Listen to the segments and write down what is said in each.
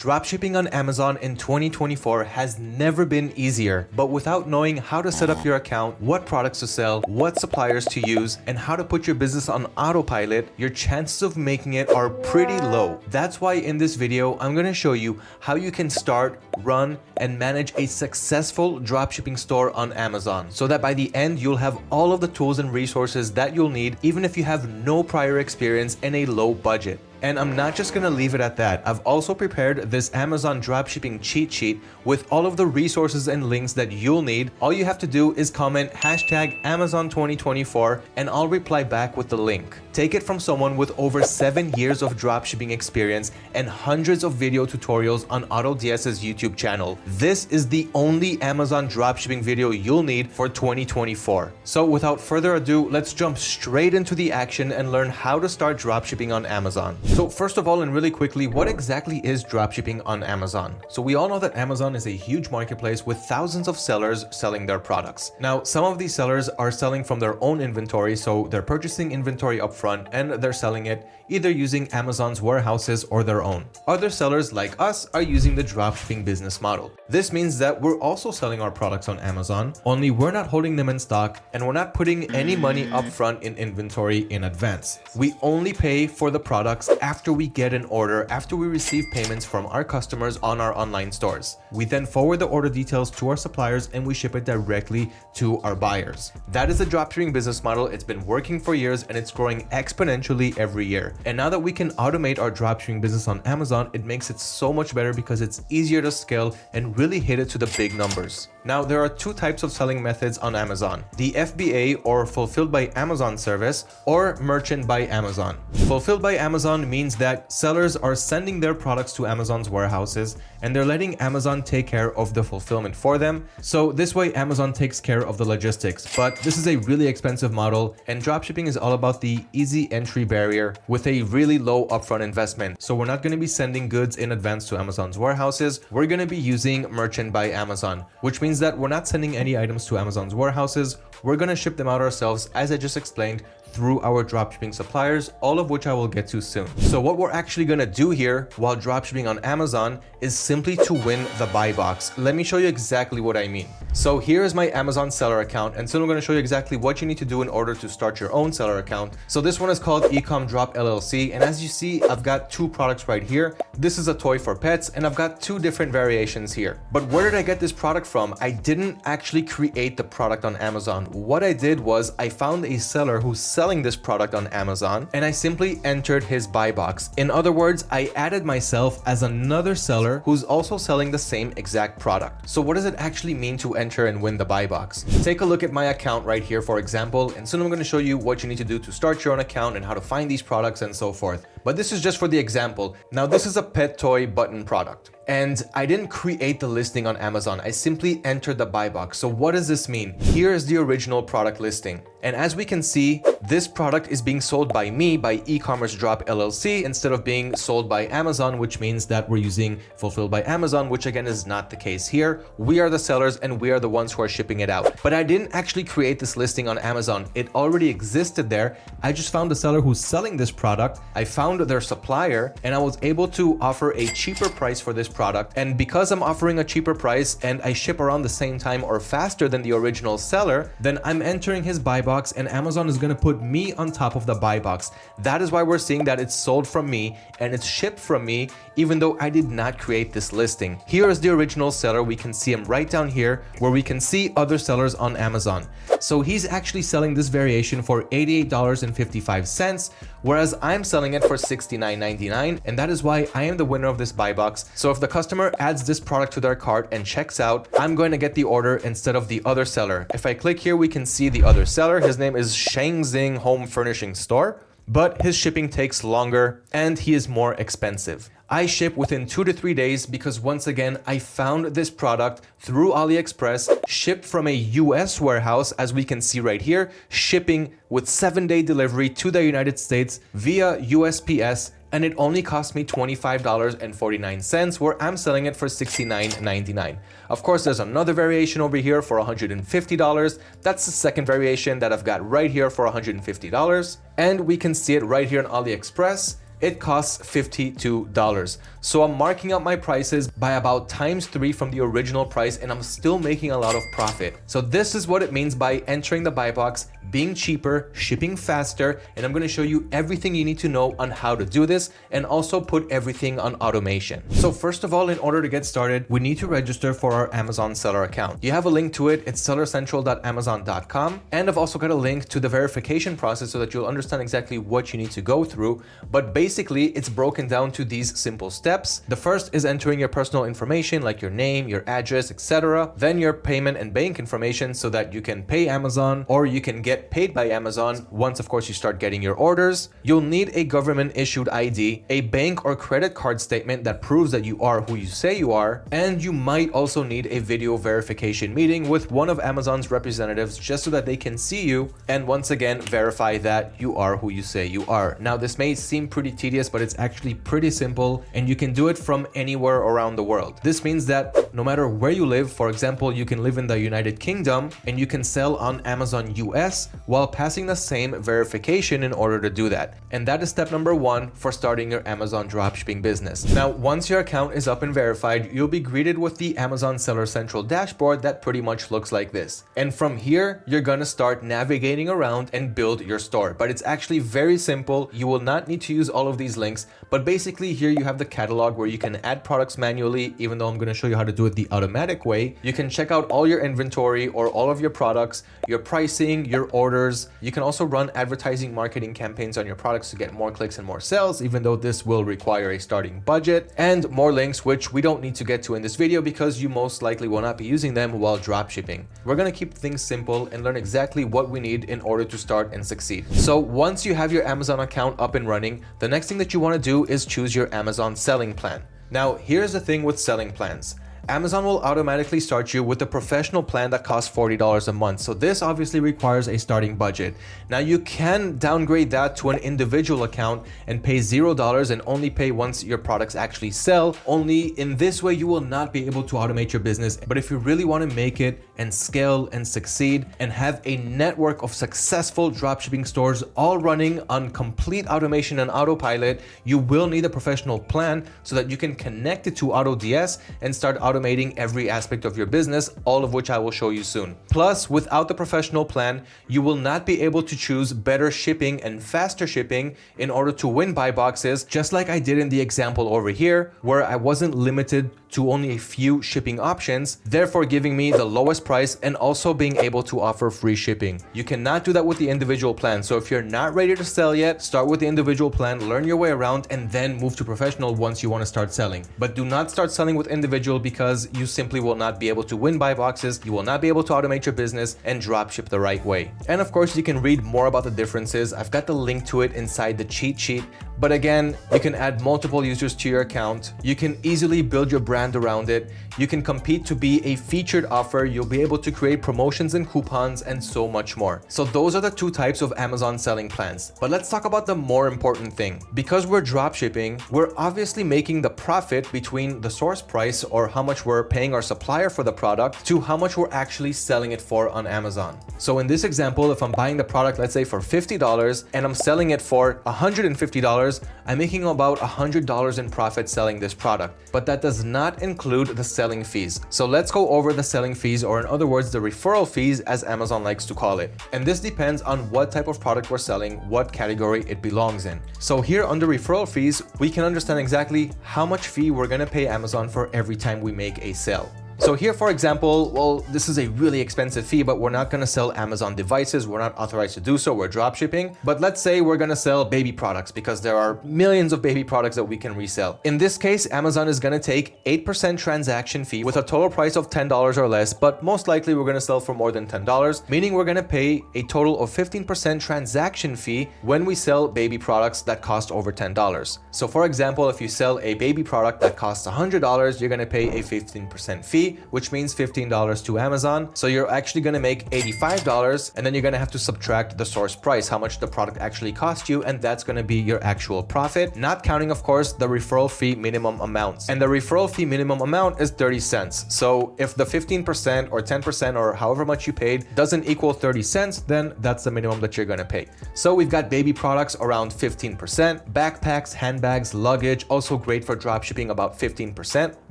Dropshipping on Amazon in 2024 has never been easier, but without knowing how to set up your account, what products to sell, what suppliers to use, and how to put your business on autopilot, your chances of making it are pretty low. That's why in this video, I'm going to show you how you can start, run, and manage a successful dropshipping store on Amazon, so that by the end, you'll have all of the tools and resources that you'll need, even if you have no prior experience and a low budget. And I'm not just gonna leave it at that. I've also prepared this Amazon dropshipping cheat sheet with all of the resources and links that you'll need. All you have to do is comment hashtag Amazon 2024 and I'll reply back with the link. Take it from someone with over 7 years of dropshipping experience and hundreds of video tutorials on AutoDS's YouTube channel. This is the only Amazon dropshipping video you'll need for 2024. So without further ado, let's jump straight into the action and learn how to start dropshipping on Amazon. So first of all, and really quickly, what exactly is dropshipping on Amazon? So we all know that Amazon is a huge marketplace with thousands of sellers selling their products. Now, some of these sellers are selling from their own inventory, so they're purchasing inventory upfront and they're selling it either using Amazon's warehouses or their own. Other sellers like us are using the dropshipping business model. This means that we're also selling our products on Amazon, only we're not holding them in stock and we're not putting any money upfront in inventory in advance. We only pay for the products after we get an order, after we receive payments from our customers on our online stores. We then forward the order details to our suppliers and we ship it directly to our buyers. That is the dropshipping business model. It's been working for years and it's growing exponentially every year. And now that we can automate our dropshipping business on Amazon, it makes it so much better because it's easier to scale and really hit it to the big numbers. Now, there are two types of selling methods on Amazon: the FBA or Fulfilled by Amazon service, or Merchant by Amazon. Fulfilled by Amazon means that sellers are sending their products to Amazon's warehouses and they're letting Amazon take care of the fulfillment for them. So this way Amazon takes care of the logistics, but this is a really expensive model and dropshipping is all about the easy entry barrier with a really low upfront investment. So we're not going to be sending goods in advance to Amazon's warehouses. We're going to be using Merchant by Amazon, which means that we're not sending any items to Amazon's warehouses. We're going to ship them out ourselves, as I just explained, through our dropshipping suppliers, all of which I will get to soon. So what we're actually gonna do here while dropshipping on Amazon is simply to win the buy box. Let me show you exactly what I mean. So here is my Amazon seller account, and soon I'm gonna show you exactly what you need to do in order to start your own seller account. So this one is called Ecom Drop LLC, and as you see, I've got two products right here. This is a toy for pets, and I've got two different variations here. But where did I get this product from? I didn't actually create the product on Amazon. What I did was I found a seller who's selling this product on Amazon and I simply entered his buy box. In other words, I added myself as another seller who's also selling the same exact product. So what does it actually mean to enter and win the buy box? Take a look at my account right here, for example, and soon I'm going to show you what you need to do to start your own account and how to find these products and so forth. But this is just for the example. Now, this is a pet toy button product. And I didn't create the listing on Amazon. I simply entered the buy box. So what does this mean? Here is the original product listing. And as we can see, this product is being sold by me, by E-commerce Drop LLC, instead of being sold by Amazon, which means that we're using Fulfilled by Amazon, which again is not the case here. We are the sellers and we are the ones who are shipping it out. But I didn't actually create this listing on Amazon. It already existed there. I just found the seller who's selling this product. I found their supplier and I was able to offer a cheaper price for this product. And because I'm offering a cheaper price and I ship around the same time or faster than the original seller, then I'm entering his buy box and Amazon is going to put me on top of the buy box. That is why we're seeing that it's sold from me and it's shipped from me, even though I did not create this listing. Here is the original seller. We can see him right down here where we can see other sellers on Amazon. So he's actually selling this variation for $88.55, whereas I'm selling it for $69.99, and that is why I am the winner of this buy box. So if the customer adds this product to their cart and checks out, I'm going to get the order instead of the other seller. If I click here, we can see the other seller. His name is Shangxing Home Furnishing Store, but his shipping takes longer and he is more expensive. I ship within 2 to 3 days because once again, I found this product through AliExpress, shipped from a US warehouse, as we can see right here, shipping with 7-day delivery to the United States via USPS, and it only cost me $25.49, where I'm selling it for $69.99. Of course, there's another variation over here for $150. That's the second variation that I've got right here for $150. And we can see it right here on AliExpress. it costs $52. So I'm marking up my prices by about ×3 from the original price, and I'm still making a lot of profit. So this is what it means by entering the buy box, being cheaper, shipping faster, and I'm going to show you everything you need to know on how to do this and also put everything on automation. So first of all, in order to get started, we need to register for our Amazon seller account. You have a link to it. It's sellercentral.amazon.com. And I've also got a link to the verification process so that you'll understand exactly what you need to go through. But basically, it's broken down to these simple steps. The first is entering your personal information like your name, your address, etc. Then your payment and bank information so that you can pay Amazon or you can get paid by Amazon once, of course, you start getting your orders. You'll need a government issued ID, a bank or credit card statement that proves that you are who you say you are, and you might also need a video verification meeting with one of Amazon's representatives just so that they can see you and once again verify that you are who you say you are. Now, this may seem pretty tedious, but it's actually pretty simple and you can do it from anywhere around the world. This means that no matter where you live, for example, you can live in the United Kingdom and you can sell on Amazon US while passing the same verification in order to do that. And that is step number 1 for starting your Amazon dropshipping business. Now, once your account is up and verified, you'll be greeted with the Amazon Seller Central dashboard that pretty much looks like this. And from here, you're gonna start navigating around and build your store. But it's actually very simple. You will not need to use all of these links, but basically here you have the catalog where you can add products manually, even though I'm gonna show you how to do it the automatic way. You can check out all your inventory or all of your products, your pricing, your orders. You can also run advertising marketing campaigns on your products to get more clicks and more sales, even though this will require a starting budget, and more links, which we don't need to get to in this video because you most likely will not be using them while dropshipping. We're going to keep things simple and learn exactly what we need in order to start and succeed. So once you have your Amazon account up and running, the next thing that you want to do is choose your Amazon selling plan. Now, here's the thing with selling plans. Amazon will automatically start you with a professional plan that costs $40 a month. So this obviously requires a starting budget. Now you can downgrade that to an individual account and pay $0 and only pay once your products actually sell. Only in this way, you will not be able to automate your business. But if you really want to make it and scale and succeed and have a network of successful dropshipping stores all running on complete automation and autopilot, you will need a professional plan so that you can connect it to AutoDS and start automating every aspect of your business, all of which I will show you soon. Plus, without the professional plan, you will not be able to choose better shipping and faster shipping in order to win buy boxes, just like I did in the example over here, where I wasn't limited to only a few shipping options, therefore giving me the lowest price and also being able to offer free shipping. You cannot do that with the individual plan. So if you're not ready to sell yet, start with the individual plan, learn your way around, and then move to professional once you want to start selling. But do not start selling with individual because you simply will not be able to win buy boxes, you will not be able to automate your business and dropship the right way. And of course, you can read more about the differences. I've got the link to it inside the cheat sheet. But again, you can add multiple users to your account. You can easily build your brand around it. You can compete to be a featured offer. You'll be able to create promotions and coupons and so much more. So those are the two types of Amazon selling plans. But let's talk about the more important thing. Because we're dropshipping, we're obviously making the profit between the source price or how much we're paying our supplier for the product to how much we're actually selling it for on Amazon. So in this example, if I'm buying the product, let's say for $50 and I'm selling it for $150, I'm making about $100 in profit selling this product, but that does not include the selling fees. So let's go over the selling fees, or in other words, the referral fees as Amazon likes to call it. And this depends on what type of product we're selling, what category it belongs in. So here under referral fees, we can understand exactly how much fee we're gonna pay Amazon for every time we make a sale. So here, for example, well, this is a really expensive fee, but we're not going to sell Amazon devices. We're not authorized to do so. We're drop shipping. But let's say we're going to sell baby products because there are millions of baby products that we can resell. In this case, Amazon is going to take 8% transaction fee with a total price of $10 or less, but most likely we're going to sell for more than $10, meaning we're going to pay a total of 15% transaction fee when we sell baby products that cost over $10. So for example, if you sell a baby product that costs $100, you're going to pay a 15% fee. fee, which means $15 to Amazon. So you're actually going to make $85, and then you're going to have to subtract the source price, how much the product actually cost you, and that's going to be your actual profit, not counting, of course, the referral fee minimum amounts. And the referral fee minimum amount is 30 cents. So if the 15% or 10% or however much you paid doesn't equal 30 cents, then that's the minimum that you're going to pay. So we've got baby products around 15%, backpacks, handbags, luggage, also great for dropshipping, about 15%.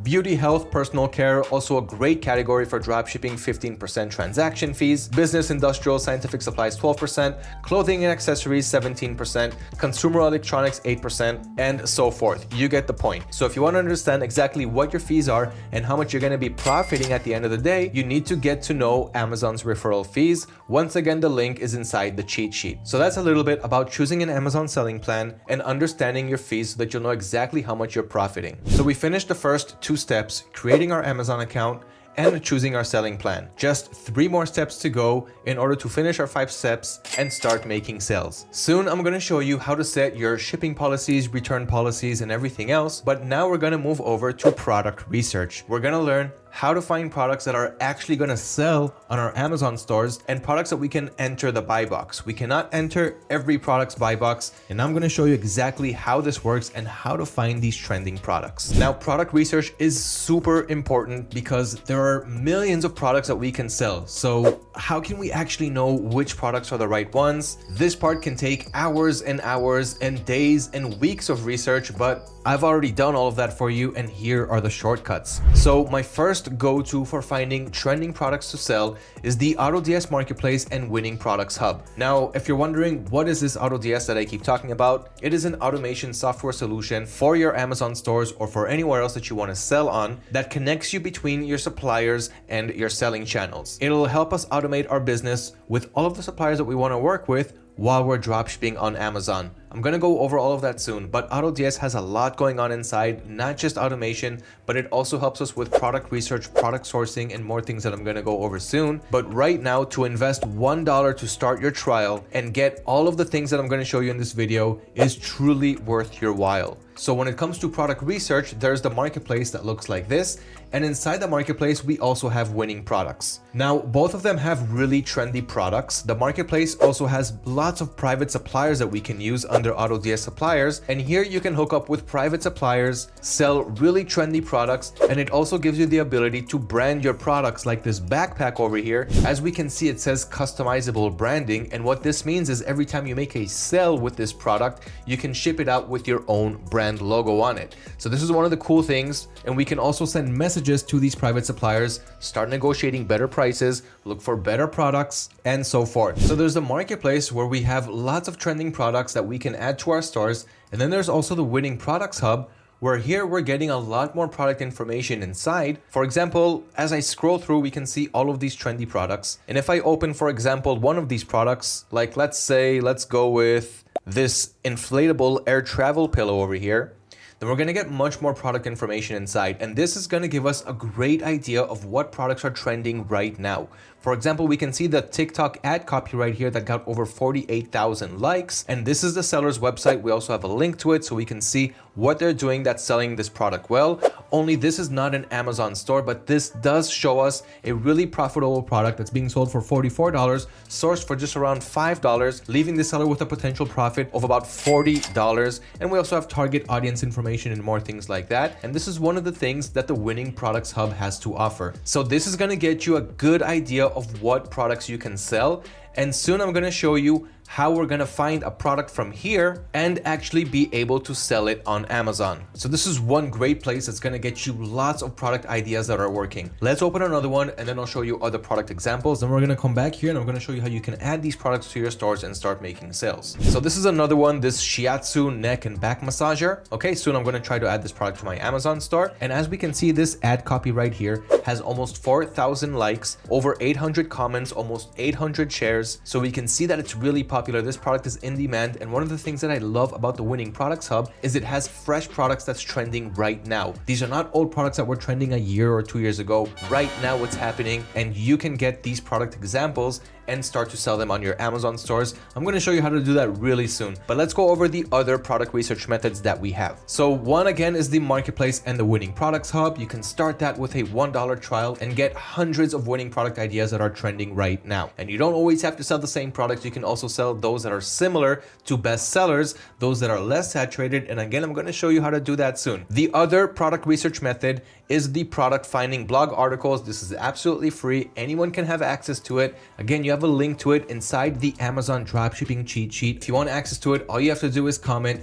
Beauty, health, personal care, also a great category for dropshipping, 15% transaction fees. Business, industrial, scientific supplies, 12%. Clothing and accessories, 17%. Consumer electronics, 8%, and so forth. You get the point. So if you want to understand exactly what your fees are and how much you're going to be profiting at the end of the day, you need to get to know Amazon's referral fees. Once again, the link is inside the cheat sheet. So that's a little bit about choosing an Amazon selling plan and understanding your fees so that you'll know exactly how much you're profiting. So we finished the first 2 steps, creating our Amazon account and choosing our selling plan. Just 3 more steps to go in order to finish our 5 steps and start making sales. Soon, I'm going to show you how to set your shipping policies, return policies, and everything else. But now we're going to move over to product research. We're going to learn how to find products that are actually going to sell on our Amazon stores and products that we can enter the buy box. We cannot enter every product's buy box, and I'm going to show you exactly how this works and how to find these trending products. Now, product research is super important because there are millions of products that we can sell. So how can we actually know which products are the right ones? This part can take hours and hours and days and weeks of research, but I've already done all of that for you, and here are the shortcuts. So my first go-to for finding trending products to sell is the AutoDS Marketplace and Winning Products Hub. Now, if you're wondering what is this AutoDS that I keep talking about, it is an automation software solution for your Amazon stores or for anywhere else that you want to sell on that connects you between your suppliers and your selling channels. It'll help us automate our business with all of the suppliers that we want to work with while we're dropshipping on Amazon. I'm going to go over all of that soon, but AutoDS has a lot going on inside, not just automation, but it also helps us with product research, product sourcing, and more things that I'm going to go over soon. But right now, to invest $1 to start your trial and get all of the things that I'm going to show you in this video is truly worth your while. So when it comes to product research, there's the marketplace that looks like this. And inside the marketplace, we also have Winning Products. Now, both of them have really trendy products. The marketplace also has lots of private suppliers that we can use under AutoDS suppliers. And here you can hook up with private suppliers, sell really trendy products, and it also gives you the ability to brand your products like this backpack over here. As we can see, it says customizable branding. And what this means is every time you make a sale with this product, you can ship it out with your own brand logo on it. So this is one of the cool things. And we can also send messages to these private suppliers, start negotiating better prices, look for better products, and so forth. So there's the marketplace where we have lots of trending products that we can add to our stores. And then there's also the Winning Products Hub, where here we're getting a lot more product information inside. For example, as I scroll through, we can see all of these trendy products. And if I open, for example, one of these products, like let's go with this inflatable air travel pillow over here, then we're going to get much more product information inside. And this is going to give us a great idea of what products are trending right now. For example, we can see the TikTok ad copy right here that got over 48,000 likes. And this is the seller's website. We also have a link to it so we can see what they're doing that's selling this product well. Only this is not an Amazon store, but this does show us a really profitable product that's being sold for $44, sourced for just around $5, leaving the seller with a potential profit of about $40. And we also have target audience information and more things like that. And this is one of the things that the Winning Products Hub has to offer. So this is going to get you a good idea of what products you can sell. And soon I'm going to show you how we're going to find a product from here and actually be able to sell it on Amazon. So this is one great place that's going to get you lots of product ideas that are working. Let's open another one and then I'll show you other product examples. Then we're going to come back here and I'm going to show you how you can add these products to your stores and start making sales. So this is another one, this shiatsu neck and back massager. Okay, soon I'm going to try to add this product to my Amazon store. And as we can see, this ad copy right here has almost 4,000 likes, over 800 comments, almost 800 shares. So we can see that it's really popular. This product is in demand, and one of the things that I love about the Winning Products Hub is it has fresh products that's trending right now. These are not old products that were trending a year or 2 years ago. Right now what's happening, and you can get these product examples and start to sell them on your Amazon stores. I'm going to show you how to do that really soon. But let's go over the other product research methods that we have. So one again is the marketplace and the winning products hub. You can start that with a $1 trial and get hundreds of winning product ideas that are trending right now. And you don't always have to sell the same products. You can also sell those that are similar to best sellers, those that are less saturated. And again, I'm going to show you how to do that soon. The other product research method is the product finding blog articles. This is absolutely free. Anyone can have access to it. Again, you have a link to it inside the Amazon dropshipping cheat sheet. If you want access to it, all you have to do is comment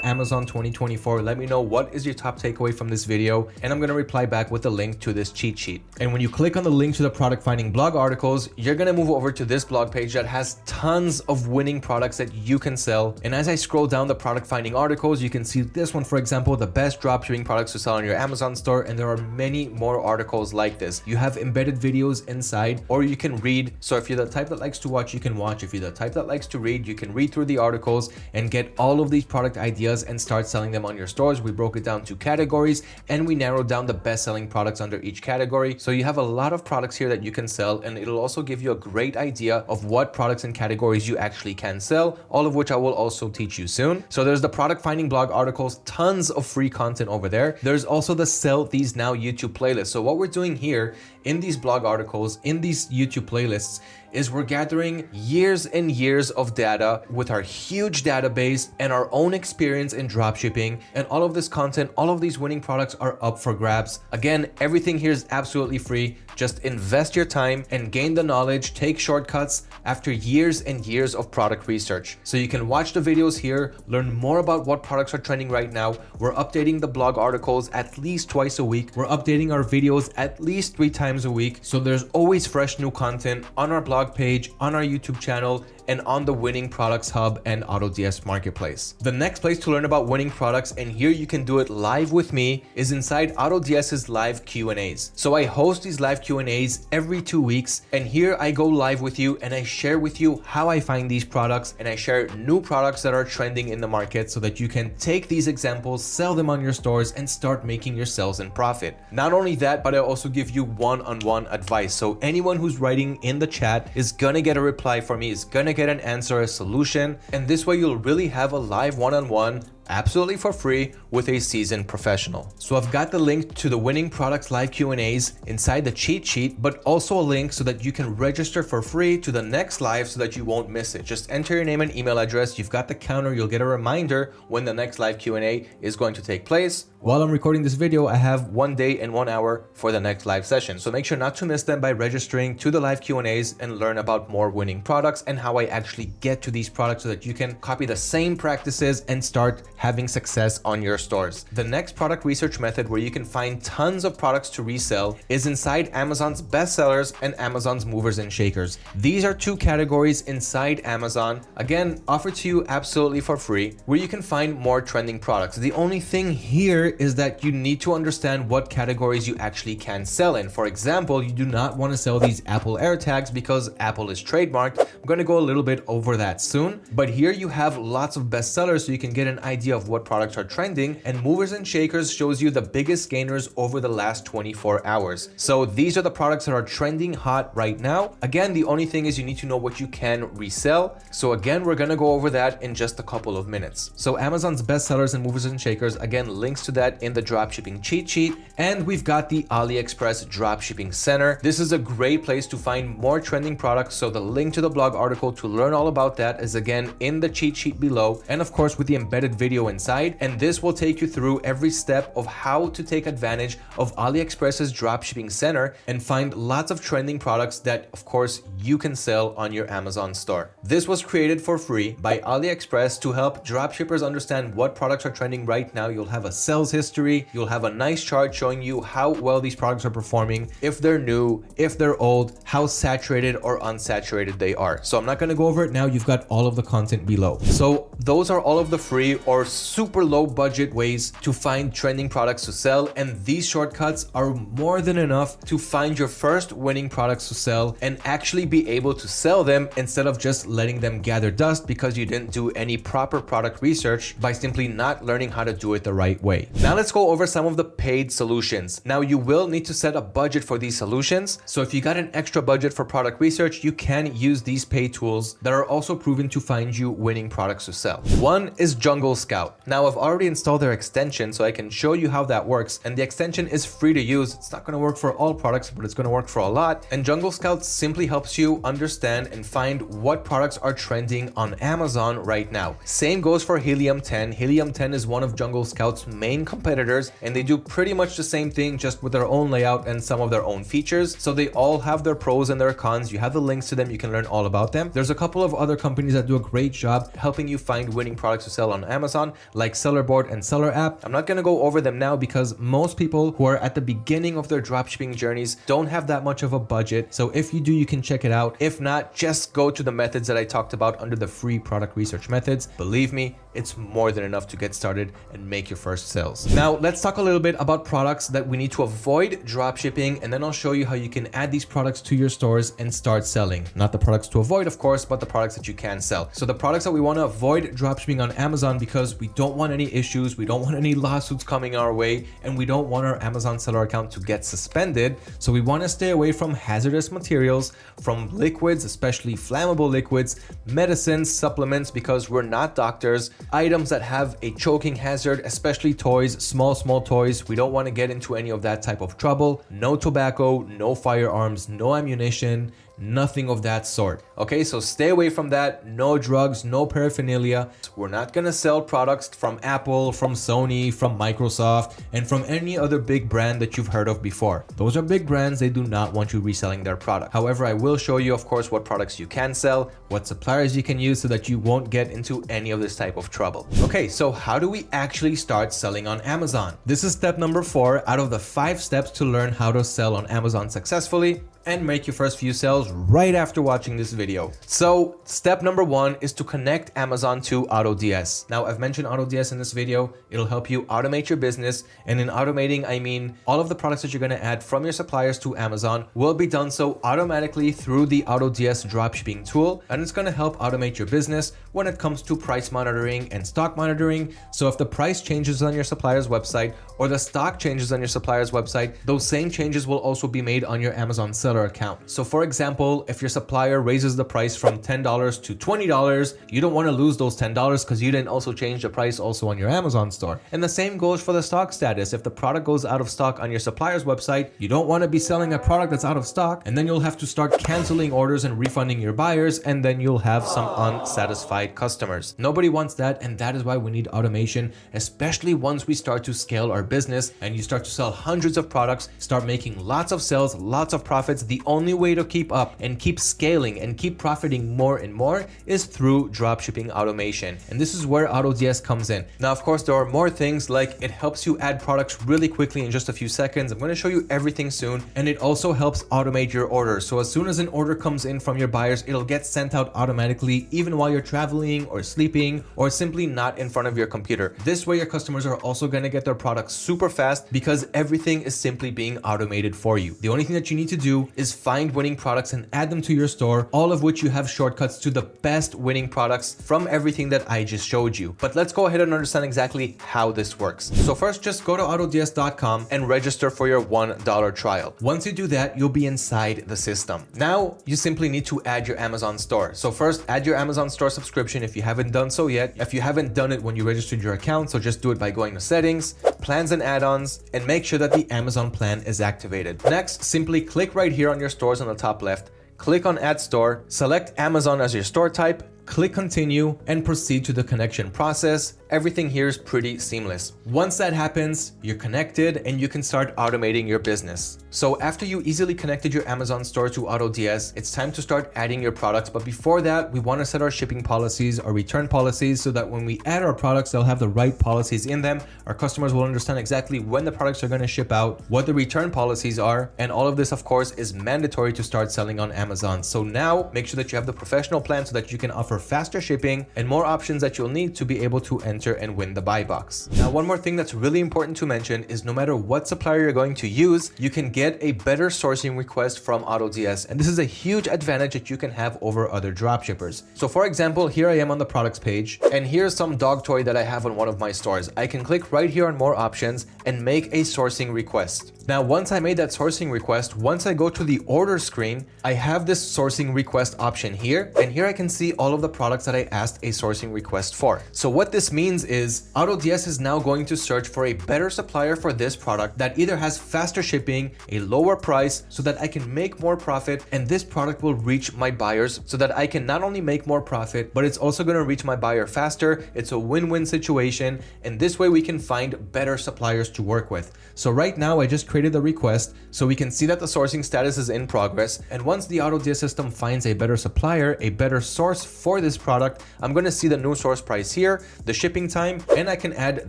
#Amazon 2024. Let me know what is your top takeaway from this video, and I'm going to reply back with a link to this cheat sheet. And when you click on the link to the product finding blog articles, you're going to move over to this blog page that has tons of winning products that you can sell. And as I scroll down the product finding articles, you can see this one, for example, the best dropshipping products to sell on your Amazon store. And there are many more articles like this. You have embedded videos inside, or you can read. So if you're the type that likes to watch, you can watch. If you're the type that likes to read, you can read through the articles and get all of these product ideas and start selling them on your stores. We broke it down to categories and we narrowed down the best selling products under each category. So you have a lot of products here that you can sell, and it'll also give you a great idea of what products and categories you actually can sell, all of which I will also teach you soon. So there's the product finding blog articles, tons of free content over there. There's also the Sell These Now YouTube playlist. So what we're doing here in these blog articles, in these YouTube playlists, is we're gathering years and years of data with our huge database and our own experience in dropshipping. And all of this content, all of these winning products are up for grabs. Again, everything here is absolutely free. Just invest your time and gain the knowledge, take shortcuts after years and years of product research. So you can watch the videos here, learn more about what products are trending right now. We're updating the blog articles at least twice a week. We're updating our videos at least 3 times a week. So there's always fresh new content on our blog page, on our YouTube channel, and on the Winning Products Hub and AutoDS Marketplace. The next place to learn about winning products, and here you can do it live with me, is inside AutoDS's live Q&As. So I host these live Q&As every 2 weeks, and here I go live with you and I share with you how I find these products, and I share new products that are trending in the market so that you can take these examples, sell them on your stores, and start making your sales and profit. Not only that, but I also give you one-on-one advice. So anyone who's writing in the chat is gonna get a reply from me, is gonna get an answer, a solution, and this way you'll really have a live one-on-one absolutely for free with a seasoned professional. So I've got the link to the Winning Products live Q&As inside the cheat sheet, but also a link so that you can register for free to the next live so that you won't miss it. Just enter your name and email address. You've got the counter. You'll get a reminder when the next live Q&A is going to take place. While I'm recording this video, I have 1 day and 1 hour for the next live session. So make sure not to miss them by registering to the live Q&As and learn about more winning products and how I actually get to these products so that you can copy the same practices and start having success on your stores. The next product research method where you can find tons of products to resell is inside Amazon's bestsellers and Amazon's movers and shakers. These are 2 categories inside Amazon, again, offered to you absolutely for free, where you can find more trending products. The only thing here is that you need to understand what categories you actually can sell in. For example, you do not want to sell these Apple AirTags because Apple is trademarked. I'm going to go a little bit over that soon, but here you have lots of bestsellers so you can get an idea of what products are trending, and movers and shakers shows you the biggest gainers over the last 24 hours. So these are the products that are trending hot right now. Again, the only thing is you need to know what you can resell. So again, we're going to go over that in just a couple of minutes. So Amazon's bestsellers and movers and shakers, again, links to that in the dropshipping cheat sheet. And we've got the AliExpress Dropshipping Center. This is a great place to find more trending products. So the link to the blog article to learn all about that is again in the cheat sheet below, and of course with the embedded video inside. And this will take you through every step of how to take advantage of AliExpress's Dropshipping Center and find lots of trending products that of course you can sell on your Amazon store. This was created for free by AliExpress to help dropshippers understand what products are trending right now. You'll have a sales history, you'll have a nice chart showing you how well these products are performing, if they're new, if they're old, how saturated or unsaturated they are. So I'm not going to go over it now. You've got all of the content below. So those are all of the free or super low budget quick ways to find trending products to sell, and these shortcuts are more than enough to find your first winning products to sell and actually be able to sell them instead of just letting them gather dust because you didn't do any proper product research by simply not learning how to do it the right way. Now let's go over some of the paid solutions. Now you will need to set a budget for these solutions. So if you got an extra budget for product research, you can use these paid tools that are also proven to find you winning products to sell. One is Jungle Scout. Now I've already installed their extension so I can show you how that works, and the extension is free to use. It's not going to work for all products, but it's going to work for a lot. And Jungle Scout simply helps you understand and find what products are trending on Amazon right now. Same goes for Helium 10. Helium 10 is one of Jungle Scout's main competitors, and they do pretty much the same thing, just with their own layout and some of their own features. So they all have their pros and their cons. You have the links to them. You can learn all about them. There's a couple of other companies that do a great job helping you find winning products to sell on Amazon, like Sellerboard and Seller App. I'm not going to go over them now because most people who are at the beginning of their dropshipping journeys don't have that much of a budget. So if you do, you can check it out. If not, just go to the methods that I talked about under the free product research methods. Believe me, it's more than enough to get started and make your first sales. Now, let's talk a little bit about products that we need to avoid dropshipping, and then I'll show you how you can add these products to your stores and start selling. Not the products to avoid, of course, but the products that you can sell. So the products that we want to avoid dropshipping on Amazon because we don't want any issues, we don't want any lawsuits coming our way, and we don't want our Amazon seller account to get suspended. So we want to stay away from hazardous materials, from liquids, especially flammable liquids, medicines, supplements, because we're not doctors, items that have a choking hazard, especially toys, small toys. We don't want to get into any of that type of trouble. No tobacco, no firearms, no ammunition, nothing of that sort. Okay, so stay away from that. No drugs, no paraphernalia. We're not gonna sell products from Apple, from Sony, from Microsoft, and from any other big brand that you've heard of before. Those are big brands. They do not want you reselling their product. However, I will show you, of course, what products you can sell, what suppliers you can use so that you won't get into any of this type of trouble. Okay, so how do we actually start selling on Amazon? This is step number 4 out of the 5 steps to learn how to sell on Amazon successfully and make your first few sales right after watching this video. So step number 1 is to connect Amazon to AutoDS. Now, I've mentioned AutoDS in this video. It'll help you automate your business, and in automating, I mean all of the products that you're going to add from your suppliers to Amazon will be done so automatically through the AutoDS dropshipping tool, and it's going to help automate your business when it comes to price monitoring and stock monitoring. So if the price changes on your supplier's website or the stock changes on your supplier's website, those same changes will also be made on your Amazon seller account. So for example, if your supplier raises the price from $10 to $20, you don't want to lose those $10 because you didn't also change the price also on your Amazon store. And the same goes for the stock status. If the product goes out of stock on your supplier's website, you don't want to be selling a product that's out of stock, and then you'll have to start canceling orders and refunding your buyers, and then you'll have some unsatisfied customers. Nobody wants that, and that is why we need automation, especially once we start to scale our business and you start to sell hundreds of products, start making lots of sales, lots of profits. The only way to keep up and keep scaling and keep profiting more and more is through dropshipping automation. And this is where AutoDS comes in. Now, of course, there are more things, like it helps you add products really quickly in just a few seconds. I'm going to show you everything soon. And it also helps automate your orders. So as soon as an order comes in from your buyers, it'll get sent out automatically, even while you're traveling or sleeping or simply not in front of your computer. This way, your customers are also going to get their products super fast because everything is simply being automated for you. The only thing that you need to do is find winning products and add them to your store, all of which you have shortcuts to the best winning products from everything that I just showed you. But let's go ahead and understand exactly how this works. So first, just go to autods.com and register for your $1 trial. Once you do that, you'll be inside the system. Now, you simply need to add your Amazon store. So first, add your Amazon store subscription if you haven't done so yet. If you haven't done it when you registered your account, so just do it by going to settings, plans and add-ons, and make sure that the Amazon plan is activated. Next, simply click right here on your stores on the top left, click on Add Store, select Amazon as your store type, click continue, and proceed to the connection process. Everything here is pretty seamless. Once that happens, you're connected and you can start automating your business. So after you easily connected your Amazon store to AutoDS, it's time to start adding your products. But before that, we want to set our shipping policies, our return policies, so that when we add our products, they'll have the right policies in them. Our customers will understand exactly when the products are going to ship out, what the return policies are, and all of this, of course, is mandatory to start selling on Amazon. So now make sure that you have the professional plan so that you can offer offer faster shipping and more options that you'll need to be able to enter and win the buy box. Now, one more thing that's really important to mention is no matter what supplier you're going to use, you can get a better sourcing request from AutoDS. And this is a huge advantage that you can have over other dropshippers. So for example, here I am on the products page, and here's some dog toy that I have on one of my stores. I can click right here on more options and make a sourcing request. Now, once I made that sourcing request, once I go to the order screen, I have this sourcing request option here, and here I can see all of the products that I asked a sourcing request for. So what this means is AutoDS is now going to search for a better supplier for this product that either has faster shipping, a lower price, so that I can make more profit, and this product will reach my buyers so that I can not only make more profit, but it's also going to reach my buyer faster. It's a win-win situation, and this way we can find better suppliers to work with. So right now I just created the request so we can see that the sourcing status is in progress, and once the AutoDS system finds a better supplier, a better source for this product, I'm going to see the new source price here, the shipping time, and I can add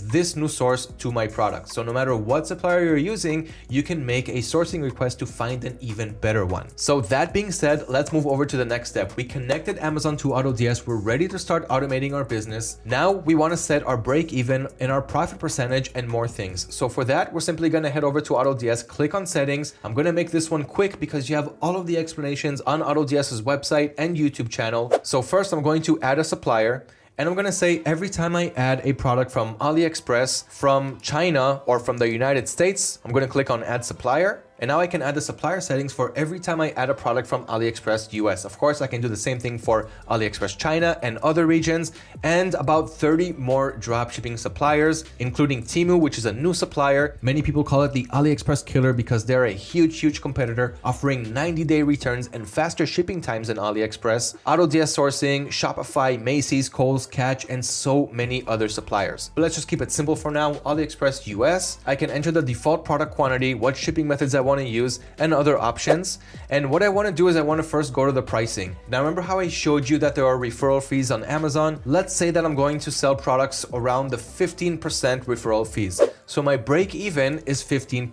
this new source to my product. So no matter what supplier you're using, you can make a sourcing request to find an even better one. So that being said, let's move over to the next step. We connected Amazon to AutoDS. We're ready to start automating our business. Now we want to set our break even and our profit percentage and more things. So for that, we're simply going to head over to AutoDS, click on settings. I'm going to make this one quick because you have all of the explanations on AutoDS's website and YouTube channel. So first I'm going to add a supplier. And I'm going to say every time I add a product from AliExpress, from China, or from the United States, I'm going to click on add supplier. And now I can add the supplier settings for every time I add a product from AliExpress US. Of course, I can do the same thing for AliExpress China and other regions, and about 30 more dropshipping suppliers, including Temu, which is a new supplier. Many people call it the AliExpress killer because they're a huge competitor, offering 90-day returns and faster shipping times than AliExpress. AutoDS Sourcing, Shopify, Macy's, Kohl's, Catch, and so many other suppliers. But let's just keep it simple for now. AliExpress US, I can enter the default product quantity, what shipping methods I want to use, and other options. And what I want to do is I want to first go to the pricing. Now remember how I showed you that there are referral fees on Amazon? Let's say that I'm going to sell products around the 15% referral fees. So my break even is 15,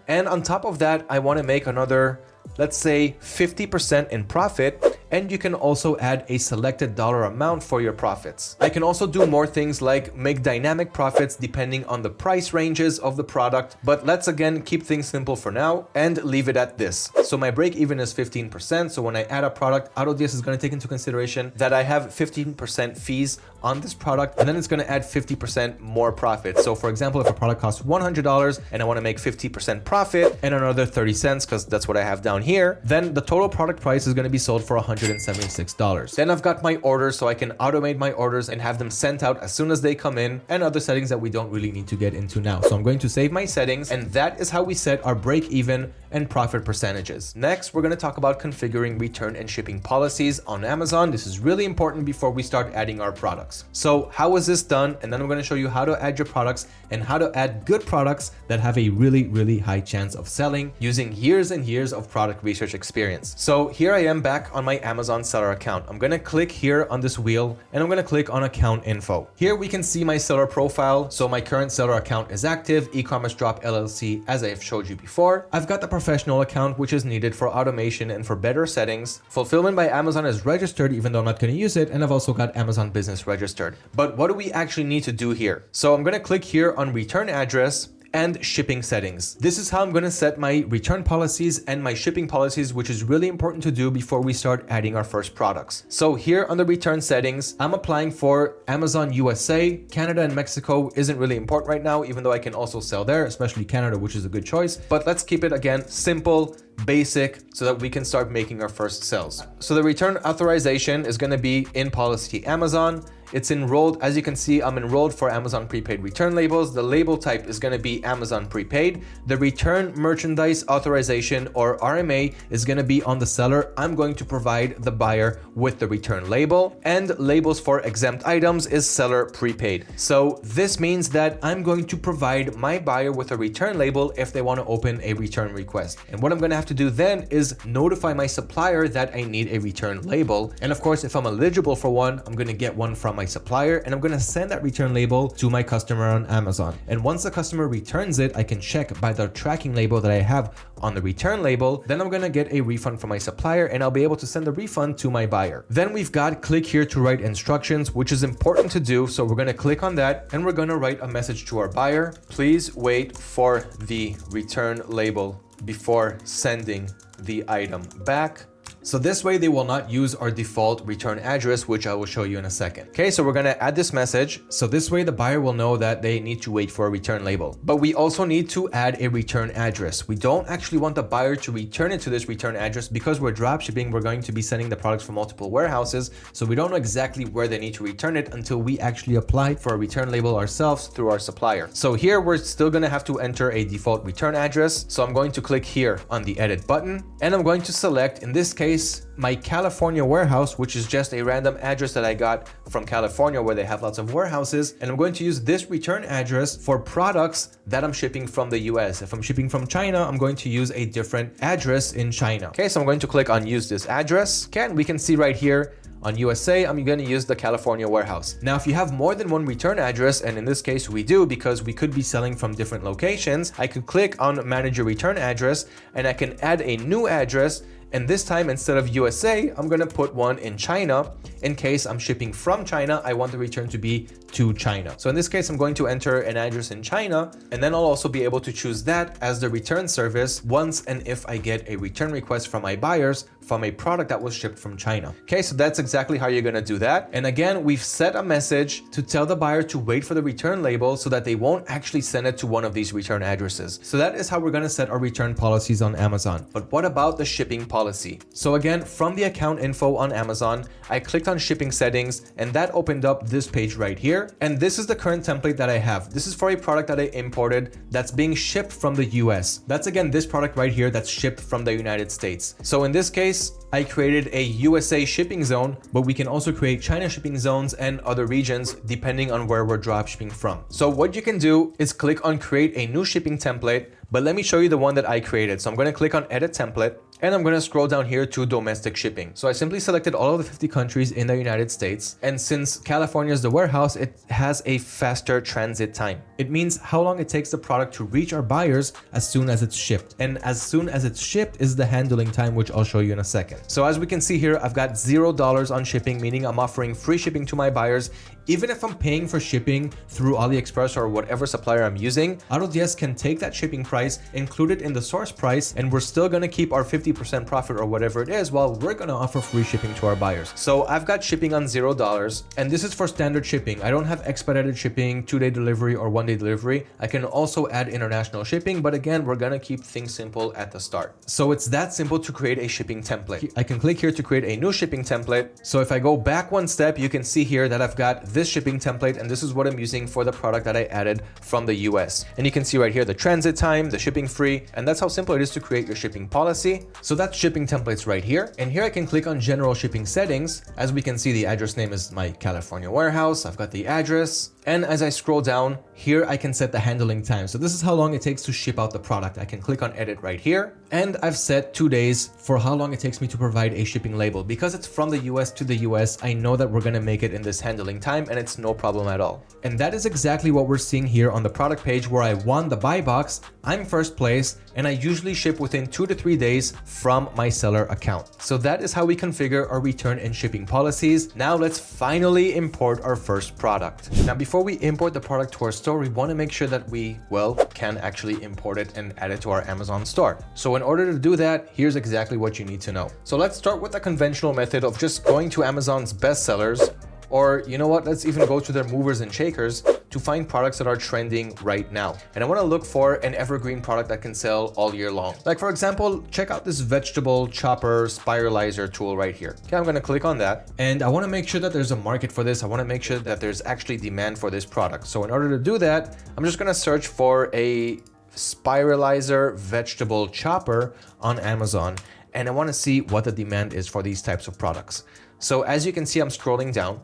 and on top of that I want to make another, let's say 50% in profit. And you can also add a selected dollar amount for your profits. I can also do more things like make dynamic profits depending on the price ranges of the product, but let's again keep things simple for now and leave it at this. So my break even is 15%. So when I add a product, AutoDS is going to take into consideration that I have 15% fees on this product, and then it's going to add 50% more profit. So for example, if a product costs $100 and I want to make 50% profit and another 30 cents, because that's what I have down here, then the total product price is going to be sold for $176. Then I've got my orders, so I can automate my orders and have them sent out as soon as they come in, and other settings that we don't really need to get into now. So I'm going to save my settings, and that is how we set our break even and profit percentages. Next, we're going to talk about configuring return and shipping policies on Amazon. This is really important before we start adding our products. So how is this done? And then I'm going to show you how to add your products and how to add good products that have a really high chance of selling using years and years of product research experience. So here I am back on my Amazon seller account. I'm going to click here on this wheel and I'm going to click on account info. Here we can see my seller profile. So my current seller account is active, e-commerce drop LLC, as I have showed you before. I've got the professional account, which is needed for automation and for better settings. Fulfillment by Amazon is registered, even though I'm not going to use it. And I've also got Amazon Business registered. But what do we actually need to do here? So I'm going to click here on return address and shipping settings. This is how I'm going to set my return policies and my shipping policies, which is really important to do before we start adding our first products. So here on the return settings, I'm applying for Amazon USA. Canada and Mexico isn't really important right now, even though I can also sell there, especially Canada, which is a good choice. But let's keep it again simple, basic, so that we can start making our first sales. So the return authorization is going to be in policy Amazon. It's enrolled. As you can see, I'm enrolled for Amazon prepaid return labels. The label type is going to be Amazon prepaid. The return merchandise authorization, or RMA, is going to be on the seller. I'm going to provide the buyer with the return label, and labels for exempt items is seller prepaid. So this means that I'm going to provide my buyer with a return label if they want to open a return request. And what I'm going to have to do then is notify my supplier that I need a return label. And of course, if I'm eligible for one, I'm going to get one from my my supplier, and I'm gonna send that return label to my customer on Amazon. And once the customer returns it, I can check by the tracking label that I have on the return label. Then I'm gonna get a refund from my supplier, and I'll be able to send the refund to my buyer. Then we've got click here to write instructions, which is important to do. So we're gonna click on that, and we're gonna write a message to our buyer. Please wait for the return label before sending the item back. So this way they will not use our default return address, which I will show you in a second. Okay, so we're gonna add this message. So this way the buyer will know that they need to wait for a return label. But we also need to add a return address. We don't actually want the buyer to return it to this return address because we're dropshipping. We're going to be sending the products from multiple warehouses. So we don't know exactly where they need to return it until we actually apply for a return label ourselves through our supplier. So here we're still gonna have to enter a default return address. So I'm going to click here on the edit button, and I'm going to select, in this case, my California warehouse, which is just a random address that I got from California where they have lots of warehouses. And I'm going to use this return address for products that I'm shipping from the US. If I'm shipping from China, I'm going to use a different address in China. Okay, so I'm going to click on use this address. Okay, and we can see right here on USA, I'm going to use the California warehouse. Now, if you have more than one return address, and in this case we do because we could be selling from different locations, I could click on manage your return address, and I can add a new address. And this time, instead of USA, I'm gonna put one in China. In case I'm shipping from China, I want the return to be to China. So in this case, I'm going to enter an address in China, and then I'll also be able to choose that as the return service once and if I get a return request from my buyers from a product that was shipped from China. Okay, so that's exactly how you're gonna do that. And again, we've set a message to tell the buyer to wait for the return label so that they won't actually send it to one of these return addresses. So that is how we're gonna set our return policies on Amazon. But what about the shipping policy? So again, from the account info on Amazon, I clicked on shipping settings, and that opened up this page right here. And this is the current template that I have. This is for a product that I imported that's being shipped from the US. That's again, this product right here that's shipped from the United States. So in this case, I created a USA shipping zone, but we can also create China shipping zones and other regions depending on where we're dropshipping from. So what you can do is click on create a new shipping template, but let me show you the one that I created. So I'm going to click on edit template, and I'm going to scroll down here to domestic shipping. So I simply selected all of the 50 countries in the United States. And since California is the warehouse, it has a faster transit time. It means how long it takes the product to reach our buyers as soon as it's shipped. And as soon as it's shipped is the handling time, which I'll show you in a second. So as we can see here, I've got $0 on shipping, meaning I'm offering free shipping to my buyers. Even if I'm paying for shipping through AliExpress or whatever supplier I'm using, AutoDS can take that shipping price, include it in the source price, and we're still gonna keep our 50% profit or whatever it is while we're gonna offer free shipping to our buyers. So I've got shipping on $0, and this is for standard shipping. I don't have expedited shipping, 2-day delivery or 1-day delivery. I can also add international shipping, but again, we're gonna keep things simple at the start. So it's that simple to create a shipping template. I can click here to create a new shipping template. So if I go back one step, you can see here that I've got this shipping template, and this is what I'm using for the product that I added from the US. And you can see right here the transit time, the shipping free, and that's how simple it is to create your shipping policy. So that's shipping templates right here. And here I can click on general shipping settings. As we can see, the address name is my California warehouse. I've got the address. And as I scroll down here, I can set the handling time. So this is how long it takes to ship out the product. I can click on edit right here. And I've set 2 days for how long it takes me to provide a shipping label. Because it's from the US to the US, I know that we're gonna make it in this handling time, and it's no problem at all. And that is exactly what we're seeing here on the product page where I won the buy box. I'm first place, and I usually ship within 2 to 3 days from my seller account. So that is how we configure our return and shipping policies. Now let's finally import our first product. Now, before we import the product to our store, we want to make sure that we, well, can actually import it and add it to our Amazon store. So in order to do that, here's exactly what you need to know. So let's start with the conventional method of just going to Amazon's best sellers, or you know what, let's even go to their movers and shakers to find products that are trending right now. And I want to look for an evergreen product that can sell all year long. Like for example, check out this vegetable chopper spiralizer tool right here. Okay, I'm going to click on that, and I want to make sure that there's a market for this. I want to make sure that there's actually demand for this product. So in order to do that, I'm just going to search for a spiralizer vegetable chopper on Amazon, and I want to see what the demand is for these types of products. So as you can see, I'm scrolling down,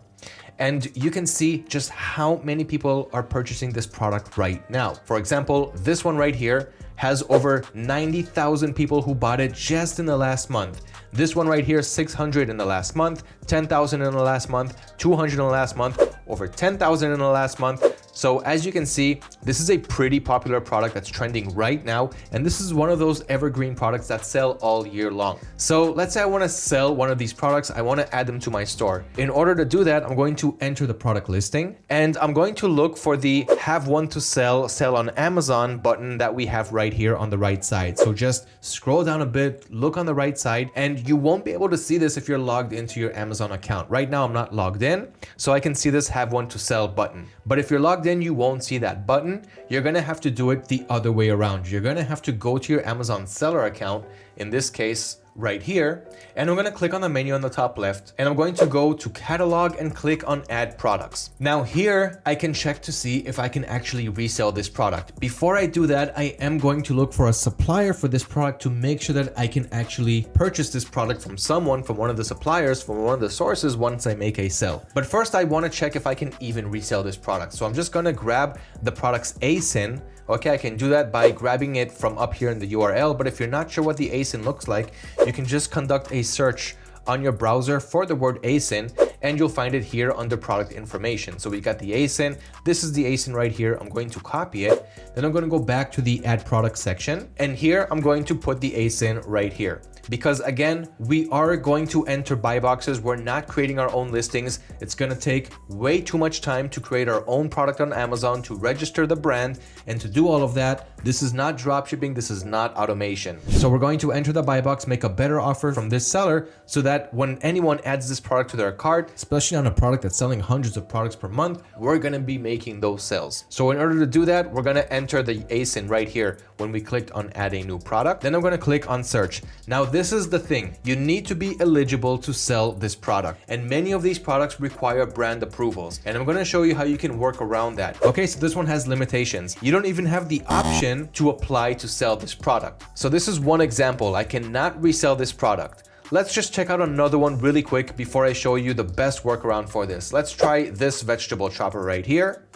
and you can see just how many people are purchasing this product right now. For example, this one right here has over 90,000 people who bought it just in the last month. This one right here, 600 in the last month, 10,000 in the last month, 200 in the last month, over 10,000 in the last month. So as you can see, this is a pretty popular product that's trending right now. And this is one of those evergreen products that sell all year long. So let's say I want to sell one of these products. I want to add them to my store. In order to do that, I'm going to enter the product listing and I'm going to look for the have one to sell on Amazon button that we have right here on the right side. So just scroll down a bit, look on the right side, and you won't be able to see this if you're logged into your Amazon account. Right now, I'm not logged in, so I can see this have one to sell button. But if you're logged in, you won't see that button. You're gonna have to do it the other way around. You're gonna have to go to your Amazon seller account, in this case, right here, and I'm going to click on the menu on the top left and I'm going to go to catalog and click on add products. Now here I can check to see if I can actually resell this product. Before I do that, I am going to look for a supplier for this product to make sure that I can actually purchase this product from someone, from one of the suppliers, from one of the sources once I make a sell. But first I want to check if I can even resell this product. So I'm just going to grab the product's ASIN. Okay, I can do that by grabbing it from up here in the URL, but if you're not sure what the ASIN looks like, you can just conduct a search on your browser for the word ASIN and you'll find it here under product information. So we got the ASIN. This is the ASIN right here. I'm going to copy it. Then I'm going to go back to the add product section. And here I'm going to put the ASIN right here. Because again, we are going to enter buy boxes. We're not creating our own listings. It's going to take way too much time to create our own product on Amazon, to register the brand, and to do all of that. This is not dropshipping. This is not automation. So we're going to enter the buy box, make a better offer from this seller so that when anyone adds this product to their cart, especially on a product that's selling hundreds of products per month, we're going to be making those sales. So in order to do that, we're going to enter the ASIN right here when we clicked on add a new product. Then I'm going to click on search. Now this is the thing. You need to be eligible to sell this product. And many of these products require brand approvals. And I'm going to show you how you can work around that. Okay, so this one has limitations. You don't even have the option to apply to sell this product. So this is one example. I cannot resell this product. Let's just check out another one really quick before I show you the best workaround for this. Let's try this vegetable chopper right here.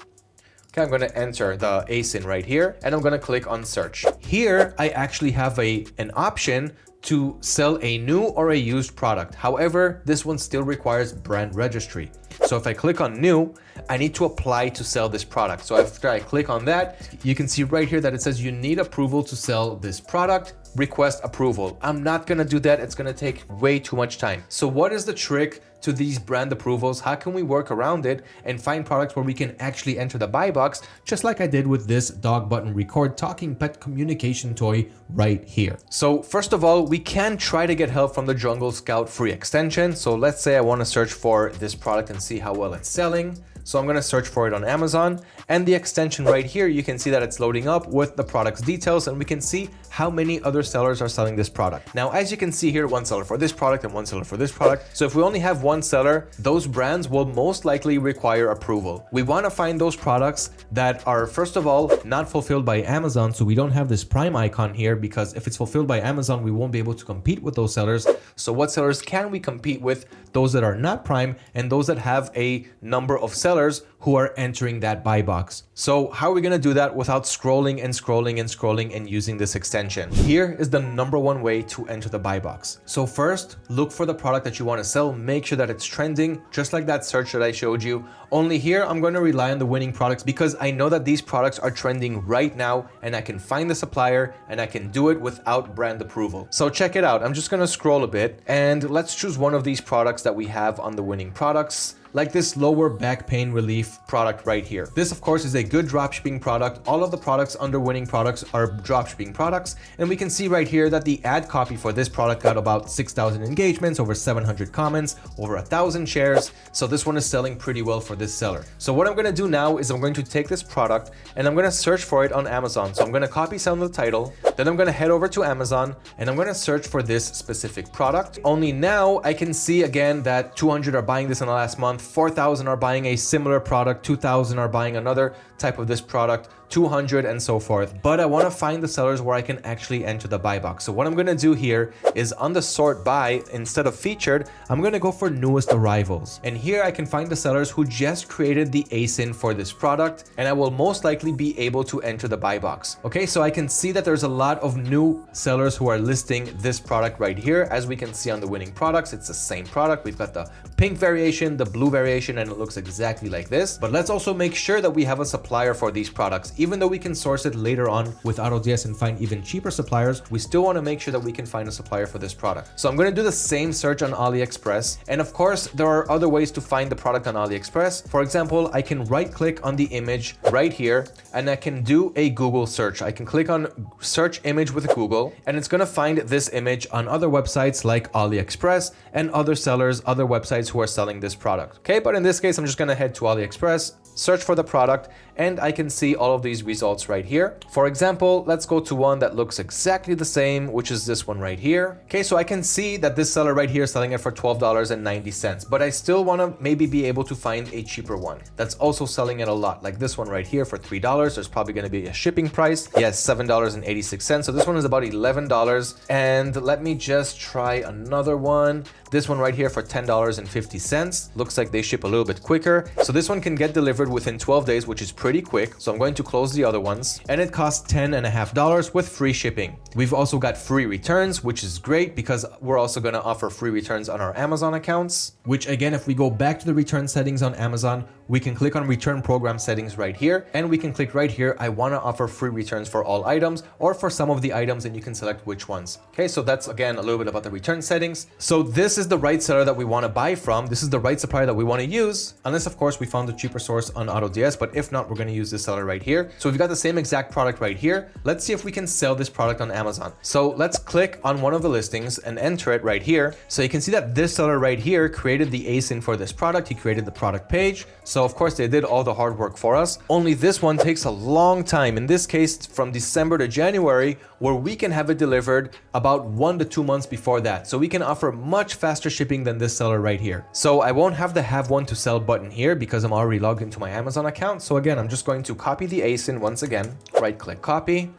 Okay, I'm going to enter the ASIN right here and I'm going to click on search. Here, I actually have an option to sell a new or a used product. However, this one still requires brand registry. So if I click on new, I need to apply to sell this product. So after I click on that, you can see right here that it says you need approval to sell this product. Request approval. I'm not gonna do that. It's gonna take way too much time. So what is the trick to these brand approvals? How can we work around it and find products where we can actually enter the buy box, just like I did with this dog button record talking pet communication toy right here? So first of all, we can try to get help from the Jungle Scout free extension. So let's say I want to search for this product and see how well it's selling. So I'm going to search for it on Amazon, and the extension right here, you can see that it's loading up with the product's details and we can see how many other sellers are selling this product. Now, as you can see here, one seller for this product and one seller for this product. So if we only have one seller, those brands will most likely require approval. We want to find those products that are, first of all, not fulfilled by Amazon. So we don't have this Prime icon here because if it's fulfilled by Amazon, we won't be able to compete with those sellers. So what sellers can we compete with? Those that are not Prime and those that have a number of sellers who are entering that buy box. So how are we going to do that without scrolling and scrolling and scrolling and using this extension? Here is the number one way to enter the buy box. So first, look for the product that you want to sell. Make sure that it's trending, just like that search that I showed you. Only here, I'm going to rely on the winning products because I know that these products are trending right now and I can find the supplier and I can do it without brand approval. So check it out. I'm just going to scroll a bit and let's choose one of these products that we have on the winning products, like this lower back pain relief product right here. This, of course, is a good dropshipping product. All of the products under winning products are dropshipping products. And we can see right here that the ad copy for this product got about 6,000 engagements, over 700 comments, over 1,000 shares. So this one is selling pretty well for this seller. So what I'm going to do now is I'm going to take this product and I'm going to search for it on Amazon. So I'm going to copy some of the title. Then I'm going to head over to Amazon and I'm going to search for this specific product. Only now I can see again that 200 are buying this in the last month. 4,000 are buying a similar product, 2,000 are buying another type of this product, 200 and so forth. But I want to find the sellers where I can actually enter the buy box. So what I'm going to do here is on the sort by, instead of featured, I'm going to go for newest arrivals. And here I can find the sellers who just created the ASIN for this product, and I will most likely be able to enter the buy box. Okay, so I can see that there's a lot of new sellers who are listing this product right here. As we can see on the winning products, it's the same product. We've got the pink variation, the blue variation, and it looks exactly like this. But let's also make sure that we have a supplier for these products. Even though we can source it later on with AutoDS and find even cheaper suppliers, we still want to make sure that we can find a supplier for this product. So I'm going to do the same search on AliExpress. And of course, there are other ways to find the product on AliExpress. For example, I can right click on the image right here and I can do a Google search. I can click on search image with Google and it's going to find this image on other websites like AliExpress and other sellers, other websites who are selling this product. Okay, but in this case, I'm just going to head to AliExpress, search for the product, and I can see all of these results right here. For example, let's go to one that looks exactly the same, which is this one right here. Okay, so I can see that this seller right here is selling it for $12.90, but I still want to maybe be able to find a cheaper one that's also selling it a lot, like this one right here for $3. There's probably going to be a shipping price. Yes, $7.86. So this one is about $11. And let me just try another one. This one right here for $10.50. Looks like they ship a little bit quicker. So this one can get delivered within 12 days, which is pretty quick. So I'm going to close the other ones, and it costs $10.50 with free shipping. We've also got free returns, which is great because we're also going to offer free returns on our Amazon accounts, which again, if we go back to the return settings on Amazon, we can click on return program settings right here, and we can click right here, I want to offer free returns for all items or for some of the items, and you can select which ones. Okay, so that's again a little bit about the return settings. So this is the right seller that we want to buy from. This is the right supplier that we want to use, unless of course we found a cheaper source on AutoDS, but if not, we're going to use this seller right here. So we've got the same exact product right here. Let's see if we can sell this product on Amazon. So let's click on one of the listings and enter it right here. So you can see that this seller right here created the ASIN for this product. He created the product page. So of course they did all the hard work for us. Only this one takes a long time. In this case, from December to January, where we can have it delivered about 1 to 2 months before that. So we can offer much faster shipping than this seller right here. So I won't have the have one to sell button here because I'm already logged into my Amazon account. So again, I'm just going to copy the ASIN once again, right click copy.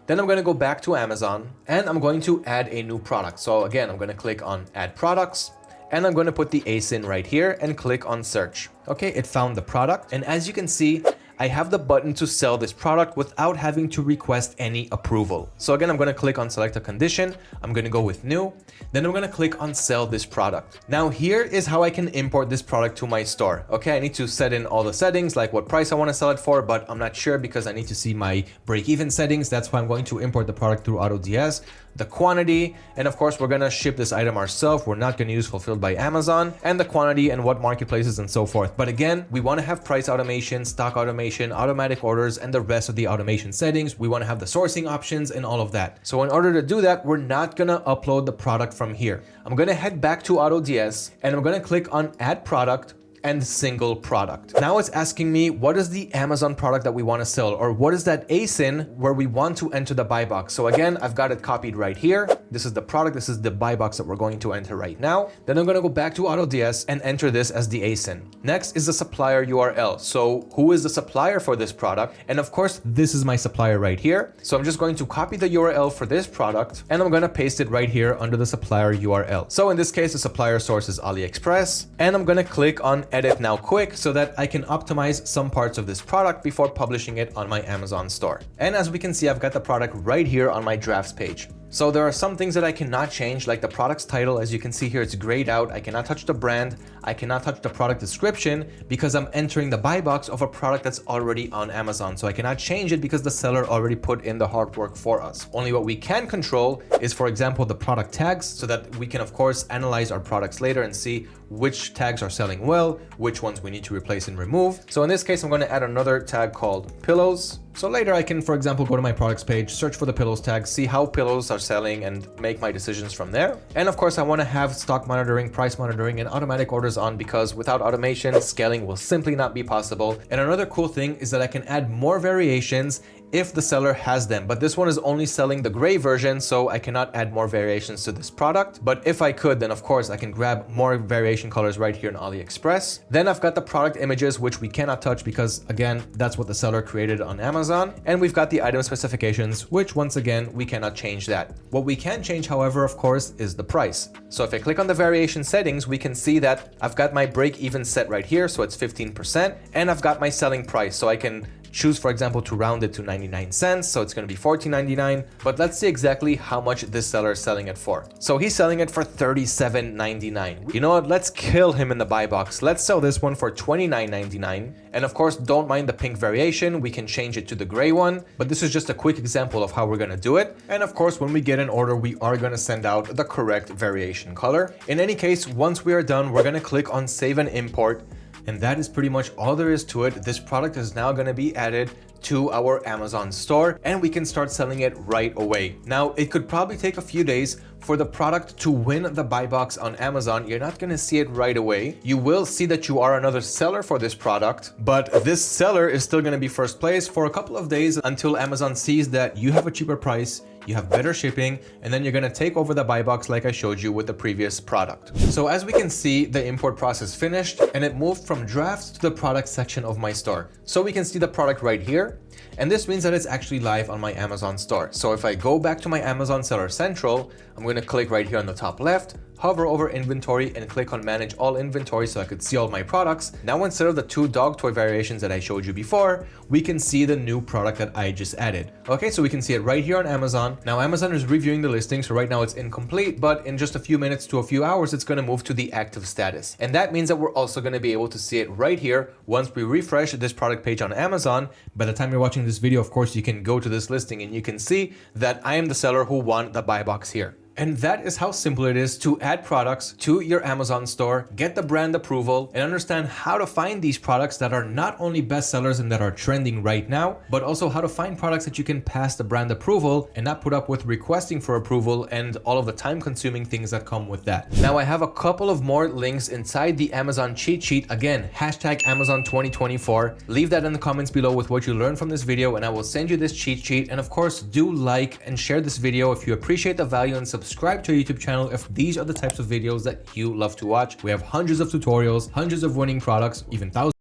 Then I'm going to go back to Amazon and I'm going to add a new product. So again, I'm going to click on add products and I'm going to put the ASIN right here and click on search. Okay, it found the product. And as you can see, I have the button to sell this product without having to request any approval. So again, I'm going to click on select a condition. I'm going to go with new. Then I'm going to click on sell this product. Now here is how I can import this product to my store. Okay, I need to set in all the settings, like what price I want to sell it for, but I'm not sure because I need to see my break-even settings. That's why I'm going to import the product through AutoDS, the quantity, and of course, we're going to ship this item ourselves. We're not going to use fulfilled by Amazon, and the quantity and what marketplaces and so forth. But again, we want to have price automation, stock automation, automatic orders, and the rest of the automation settings. We want to have the sourcing options and all of that. So in order to do that, we're not going to upload the product from here. I'm going to head back to AutoDS and I'm going to click on add product and single product. Now it's asking me what is the Amazon product that we want to sell, or what is that ASIN where we want to enter the buy box. So again, I've got it copied right here. This is the product. This is the buy box that we're going to enter right now. Then I'm going to go back to AutoDS and enter this as the ASIN. Next is the supplier URL. So who is the supplier for this product? And of course, this is my supplier right here. So I'm just going to copy the URL for this product and I'm going to paste it right here under the supplier URL. So in this case, the supplier source is AliExpress, and I'm going to click on edit now quick so that I can optimize some parts of this product before publishing it on my Amazon store. And as we can see, I've got the product right here on my drafts page. So there are some things that I cannot change, like the product's title. As you can see here, it's grayed out. I cannot touch the brand. I cannot touch the product description because I'm entering the buy box of a product that's already on Amazon. So I cannot change it because the seller already put in the hard work for us. Only what we can control is, for example, the product tags, so that we can, of course, analyze our products later and see which tags are selling well, which ones we need to replace and remove. So in this case, I'm going to add another tag called pillows. So later I can, for example, go to my products page, search for the pillows tag, see how pillows are selling and make my decisions from there. And of course, I want to have stock monitoring, price monitoring, and automatic orders on because without automation, scaling will simply not be possible. And another cool thing is that I can add more variations if the seller has them. But this one is only selling the gray version, so I cannot add more variations to this product. But if I could, then of course I can grab more variation colors right here in AliExpress. Then I've got the product images, which we cannot touch because again, that's what the seller created on Amazon. And we've got the item specifications, which once again, we cannot change that. What we can change, however, of course, is the price. So if I click on the variation settings, we can see that I've got my break even set right here. So it's 15%, and I've got my selling price. So I can choose, for example, to round it to 99 cents. So it's going to be $14.99, but let's see exactly how much this seller is selling it for. So he's selling it for $37.99. You know what? Let's kill him in the buy box. Let's sell this one for $29.99. And of course, don't mind the pink variation. We can change it to the gray one, but this is just a quick example of how we're going to do it. And of course, when we get an order, we are going to send out the correct variation color. In any case, once we are done, we're going to click on save and import. And that is pretty much all there is to it. This product is now going to be added to our Amazon store and we can start selling it right away. Now, it could probably take a few days for the product to win the buy box on Amazon. You're not going to see it right away. You will see that you are another seller for this product, but this seller is still going to be first place for a couple of days until Amazon sees that you have a cheaper price, you have better shipping, and then you're going to take over the buy box like I showed you with the previous product. So as we can see, the import process finished and it moved from drafts to the product section of my store. So we can see the product right here. And this means that it's actually live on my Amazon store. So if I go back to my Amazon Seller Central, I'm going to click right here on the top left, hover over inventory and click on manage all inventory so I could see all my products. Now, instead of the 2 dog toy variations that I showed you before, we can see the new product that I just added. Okay, so we can see it right here on Amazon. Now, Amazon is reviewing the listing, so right now it's incomplete, but in just a few minutes to a few hours, it's going to move to the active status. And that means that we're also going to be able to see it right here once we refresh this product page on Amazon. By the time you're watching this video, of course, you can go to this listing and you can see that I am the seller who won the buy box here. And that is how simple it is to add products to your Amazon store, get the brand approval, and understand how to find these products that are not only bestsellers and that are trending right now, but also how to find products that you can pass the brand approval and not put up with requesting for approval and all of the time-consuming things that come with that. Now, I have a couple of more links inside the Amazon cheat sheet. Again, hashtag Amazon 2024. Leave that in the comments below with what you learned from this video, and I will send you this cheat sheet. And of course, do like and share this video if you appreciate the value, and subscribe to our YouTube channel if these are the types of videos that you love to watch. We have hundreds of tutorials, hundreds of winning products, even thousands